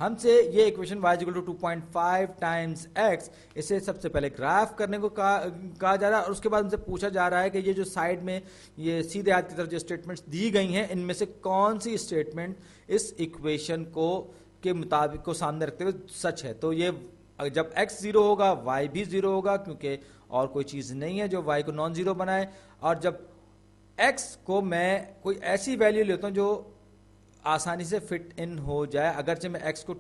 हमसे ये equation y equal to 2.5 times x, इसे सबसे पहले ग्राफ करने को कहा जा रहा है और उसके बाद हमसे पूछा जा रहा है कि ये जो साइड में ये सीधे हाथ की तरफ जो स्टेटमेंट्स दी गई हैं इनमें से कौन सी स्टेटमेंट इस इक्वेशन को के मुताबिक को सामने रखते हुए सच है। तो ये जब x 0 होगा y भी 0 होगा, क्योंकि और कोई चीज़ नहीं है जो y को नॉन जीरो बनाए। और जब x को मैं कोई ऐसी वैल्यू लेता हूँ जो आसानी से फिट इन हो जाए, अगरचे मैं x को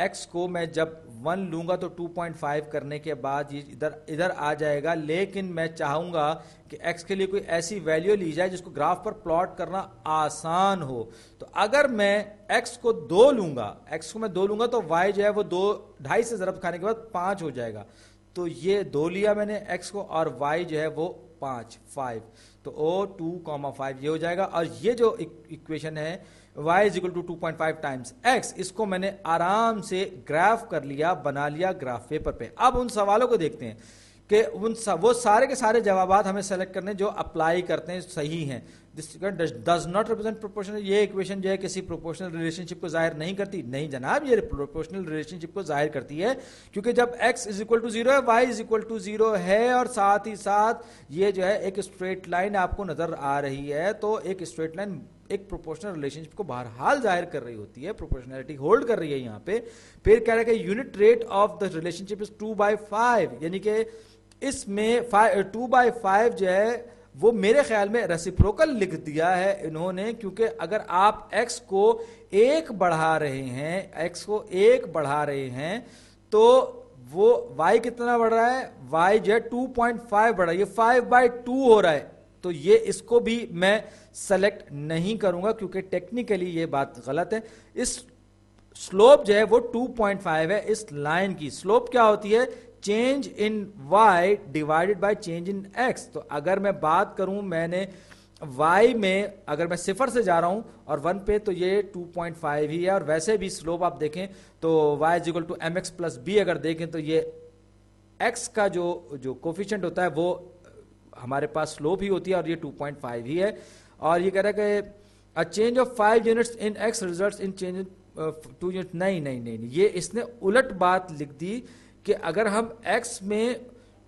x को मैं जब 1 लूंगा तो 2.5 करने के बाद ये इधर आ जाएगा, लेकिन मैं चाहूंगा कि x के लिए कोई ऐसी वैल्यू ली जाए जिसको ग्राफ पर प्लॉट करना आसान हो। तो अगर मैं x को 2 लूंगा, x को मैं 2 लूंगा तो y जो है वो 2.5 से ज़रब खाने के बाद 5 हो जाएगा। तो ये 2 लिया मैंने x को और y जो है वो 5, तो o 2,5 ये हो जाएगा। और ये जो इक्वेशन है y is equal to 2.5 times x, इसको मैंने आराम से ग्राफ कर लिया, बना लिया ग्राफ पेपर पे। अब उन सवालों को देखते हैं कि वो सारे के सारे जवाबात हमें सेलेक्ट करने जो अप्लाई करते हैं सही हैं। This does not represent proportional, ये इक्वेशन जो है किसी प्रोपोर्शनल रिलेशनशिप को जाहिर नहीं करती। नहीं जनाब, ये प्रोपोर्शनल रिलेशनशिप को जाहिर करती है, क्योंकि जब x इज इक्वल टू 0 है, y इज इक्वल टू 0 है और साथ ही साथ ये जो है एक स्ट्रेट लाइन आपको नजर आ रही है। तो एक स्ट्रेट लाइन एक प्रोपोर्शनल रिलेशनशिप को बहरहाल जाहिर कर रही होती है, प्रोपोर्शनैलिटी होल्ड कर रही है यहाँ पे। फिर कह रहा है कि unit rate of the relationship is 2/5, यानी कि इसमें 2/5 जो है वो मेरे ख्याल में रेसिप्रोकल लिख दिया है इन्होंने, क्योंकि अगर आप x को 1 बढ़ा रहे हैं, x को 1 बढ़ा रहे हैं तो वो y कितना बढ़ रहा है, y जो है 2.5 बढ़ रहा है, ये 5/2 हो रहा है। तो ये इसको भी मैं सेलेक्ट नहीं करूंगा क्योंकि टेक्निकली ये बात गलत है। इस स्लोप जो है वो 2.5 है। इस लाइन की स्लोप क्या होती है, change in y divided by change in x। तो अगर मैं बात करूं, मैंने y में अगर मैं 0 से जा रहा हूं और 1 पे, तो ये 2.5 ही है। और वैसे भी स्लोप आप देखें तो y is equal to mx plus b अगर देखें तो ये x का जो कोफिशिएंट होता है वो हमारे पास स्लोप ही होती है और ये 2.5 ही है। और ये कह रहा है कि a change of 5 units in x results in change in 2 unit. नहीं, ये इसने उलट बात लिख दी कि अगर हम x में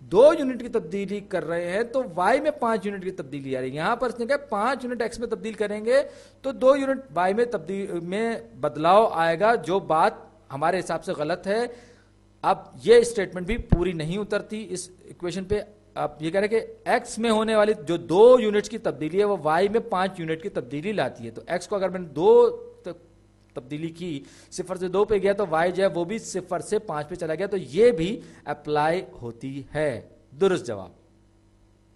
2 यूनिट की तब्दीली कर रहे हैं तो y में 5 यूनिट की तब्दीली आ रही है। यहां पर इसने कहा 5 यूनिट x में तब्दील करेंगे तो 2 यूनिट y में बदलाव आएगा, जो बात हमारे हिसाब से गलत है। अब ये स्टेटमेंट भी पूरी नहीं उतरती इस इक्वेशन पे। आप ये कह रहे हैं कि x में होने वाली जो 2 यूनिट्स की तब्दीली है वो y में 5 यूनिट की तब्दीली लाती है। तो x को अगर मैंने 2 तब्दीली की, 0 से 2 पे गया तो y जो है वो भी 0 से 5 पे चला गया, तो ये भी अप्लाई होती है। दुरुस्त जवाब।